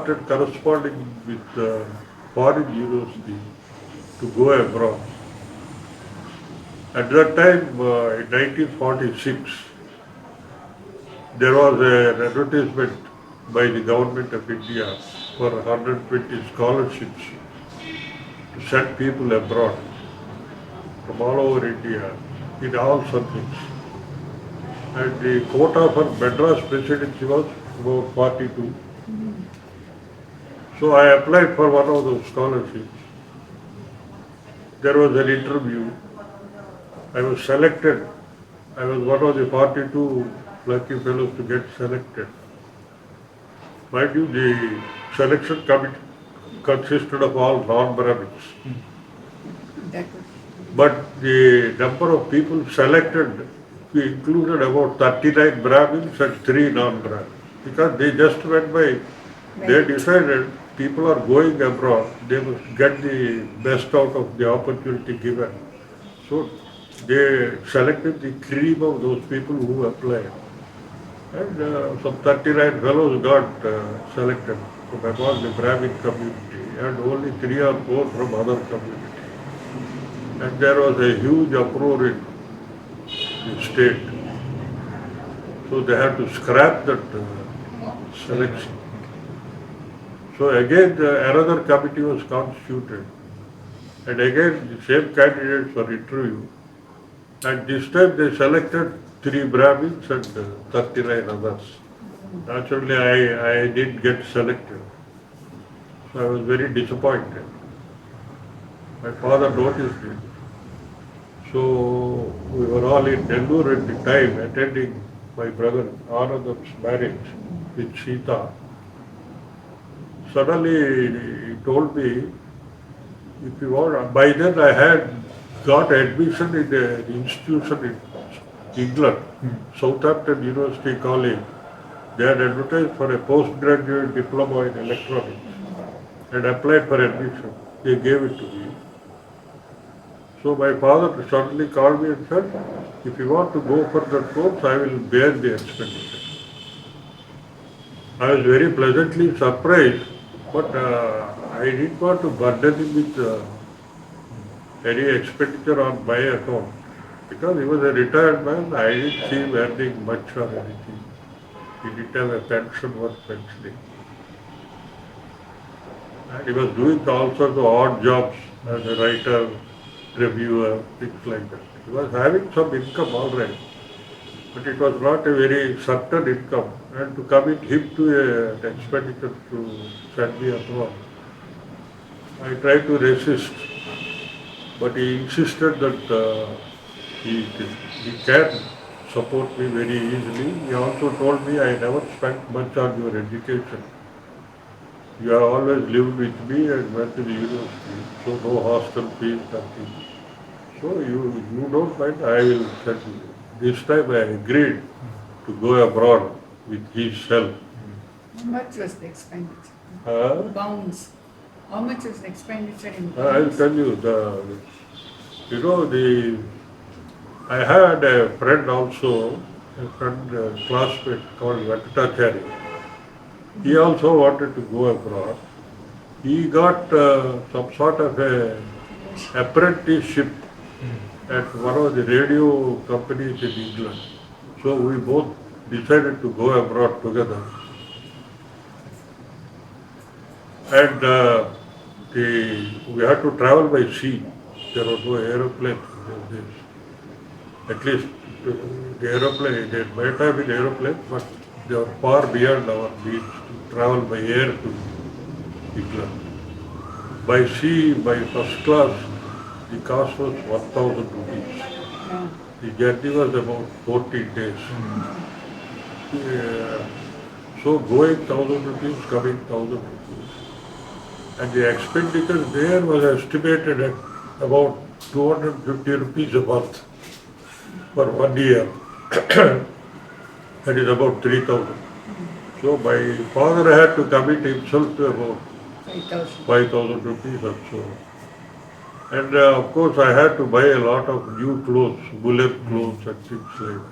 started corresponding with foreign universities to go abroad. At that time, in 1946, there was an advertisement by the government of India for 120 scholarships to send people abroad from all over India in all subjects. And the quota for Madras presidency was about 42. So I applied for one of those scholarships. There was an interview. I was selected. I was one of the 42 lucky fellows to get selected. Mind you, the selection committee consisted of all non-Brahmins. But the number of people selected included about 39 Brahmins and 3 non-Brahmins. Because they just went by, they decided people are going abroad, they must get the best out of the opportunity given. So they selected the cream of those people who applied. And some 39 fellows got selected from among the Brahmin community and only 3 or 4 from other communities. And there was a huge uproar in the state. So they had to scrap that selection. So again another committee was constituted. And again the same candidates were interviewed. And this time they selected 3 Brahmins and 39 others. Naturally I didn't get selected. So I was very disappointed. My father noticed it. So we were all in Nellore at the time attending my brother Anandam's marriage with Sita. Suddenly he told me, if you want, by then I had got admission in an institution in England, Southampton University College. They had advertised for a postgraduate diploma in electronics and applied for admission. They gave it to me. So my father suddenly called me and said, if you want to go for that course, I will bear the expenditure. I was very pleasantly surprised, but I didn't want to burden him with any expenditure on my account. Because he was a retired man, I didn't see him earning much or anything. He didn't have a pension worth mentioning. And he was doing all sorts of odd jobs as a writer, reviewer, things like that. He was having some income all right, but it was not a very certain income. And to commit him to an expenditure to send me abroad, I tried to resist. But he insisted that he can support me very easily. He also told me, I never spent much on your education. You have always lived with me and went to the university, so no hostel fees, nothing. So you don't mind, I will send you. This time I agreed to go abroad with his help. How much was the expenditure? Pounds. How much was the expenditure in pounds? I will tell you, I had a friend also, a classmate called Venkatachari. He also wanted to go abroad. He got some sort of a apprenticeship at one of the radio companies in England. So we both decided to go abroad together. And we had to travel by sea. There was no aeroplane in those days. At least the aeroplane, there might have been aeroplanes, but they were far beyond our means to travel by air to England. By sea, by first class, the cost was 1,000 rupees. The journey was about 14 days. So going 1,000 rupees, coming 1,000 rupees. And the expenditure there was estimated at about 250 rupees a month for 1 year. That is about 3,000. So my father had to commit himself to about 5,000 rupees or so. And of course I had to buy a lot of new clothes, woolen clothes and things like that.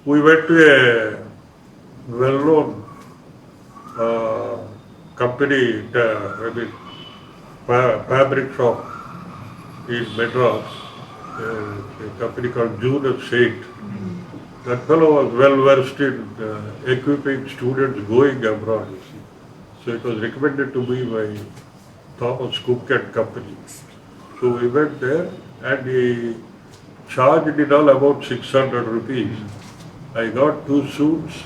We went to a well-known company, fabric shop in Madras, a company called June Saint. That fellow was well versed in equipping students going abroad. You see. So it was recommended to me by Thomas Cook and Company. So we went there and he charged it all about 600 rupees. I got 2 suits.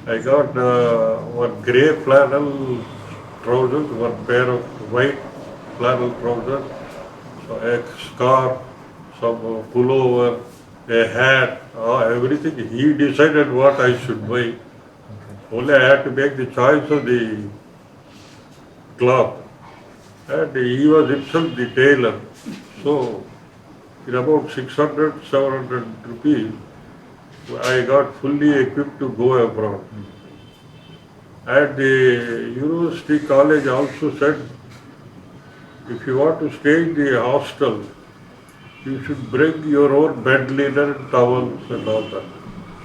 I got one grey flannel trousers, one pair of white flannel trousers, so a scarf, some pullover, a hat, everything. He decided what I should buy. Only I had to make the choice of the cloth. And he was himself the tailor. So, in about 600, 700 rupees, I got fully equipped to go abroad. And the University College also said, if you want to stay in the hostel, you should bring your own bed linen and towels and all that.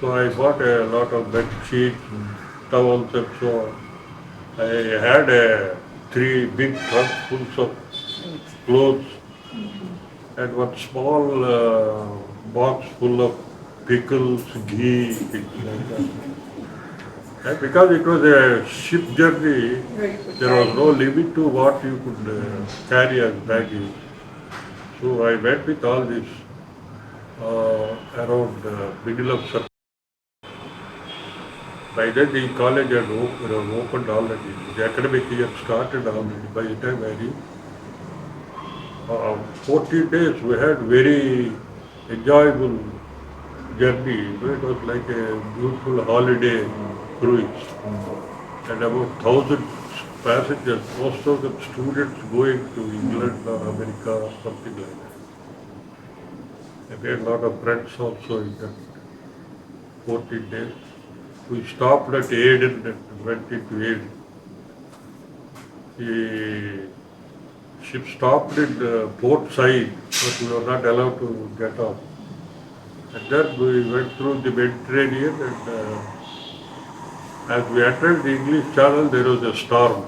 So I bought a lot of bed sheets, towels and so on. I had 3 big trunks full of clothes and one small box full of pickles, ghee, things like that. And because it was a ship journey, there was no limit to what you could carry as baggage. So I went with all this around middle of September. By then the college had opened already. The academic year started already. By the time I reached 14 days, we had very enjoyable journey. It was like a beautiful holiday cruise. And about 1,000 passengers, most of them students going to England or America or something like that. I made a lot of friends also in that 14 days. We stopped at Aden and went into Aden. The ship stopped in the port side, but we were not allowed to get off. And then we went through the Mediterranean and as we entered the English Channel, there was a storm.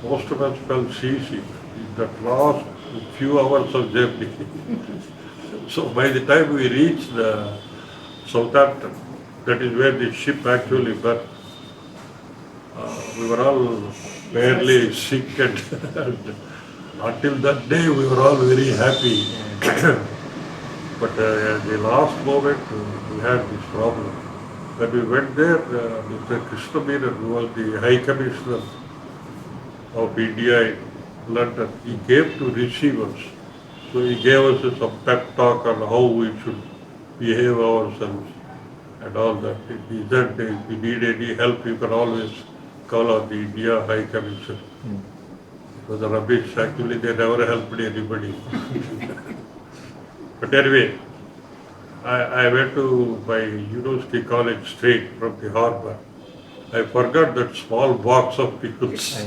Most of us felt seasick in that last few hours of journey. So by the time we reached the Southampton, that is where the ship actually berthed, we were all fairly sick and until that day we were all very happy. But at the last moment we had this problem. When we went there, Mr. Krishnamurthi, who was the High Commissioner of India in London, he came to receive us. So he gave us some pep talk on how we should behave ourselves and all that. He said, if you need any help, you can always call on the India High Commission. It was a rubbish. Actually, they never helped anybody. But anyway, I went to my University College straight from the harbour. I forgot that small box of pickles.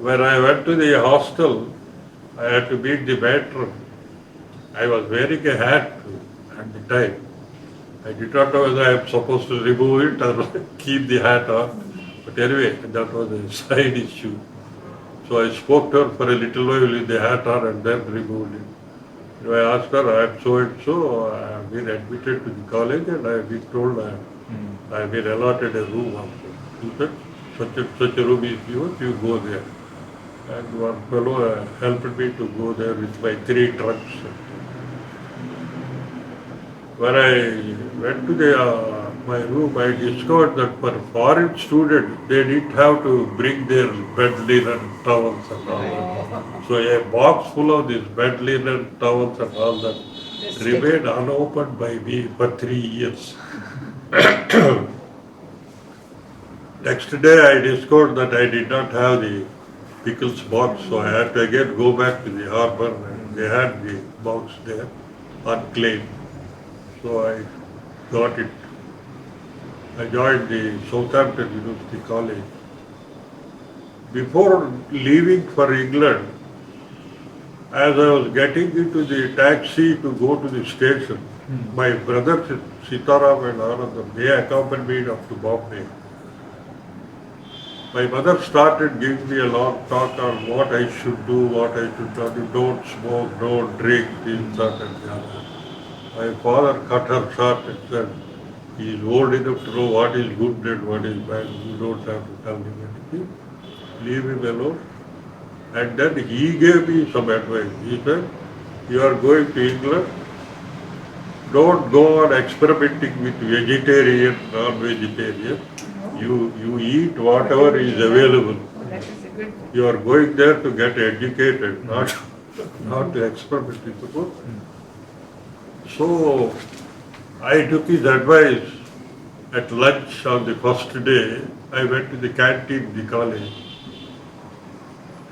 When I went to the hostel, I had to meet the matron. I was wearing a hat at the time. I did not know whether I am supposed to remove it or keep the hat on. But anyway, that was a side issue. So I spoke to her for a little while with the hat on and then removed it. I asked her, I am so and so, I have been admitted to the college and I have been told I have been allotted a room also. She said, such a room is yours, you go there. And one fellow helped me to go there with my 3 trunks. When I went to my room, I discovered that for foreign students, they didn't have to bring their bed linen, towels and all that. So a box full of these bed linen, towels and all that remained unopened by me for 3 years. Next day I discovered that I did not have the pickles box, so I had to again go back to the harbour and they had the box there, unclaimed. So I got it. I joined the Southampton University College. Before leaving for England, as I was getting into the taxi to go to the station, My brothers Sitaram and Anandam, they accompanied me up to Bombay. My mother started giving me a long talk on what I should do, what I should not do. Don't smoke, don't drink, this, that and the other. My father cut her short and said, he is old enough to know what is good and what is bad. You don't have to tell him anything. Leave him alone. And then he gave me some advice. He said, you are going to England, don't go on experimenting with vegetarian, non-vegetarian. You eat whatever is available. Oh, that is a good thing. You are going there to get educated, not to experiment with the food. So I took his advice. At lunch on the first day, I went to the canteen in the college.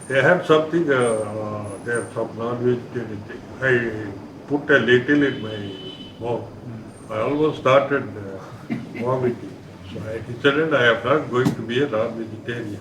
They had something, they had some non-vegetarian thing. I put a little in my mouth. I almost started vomiting. So I decided I am not going to be a non-vegetarian.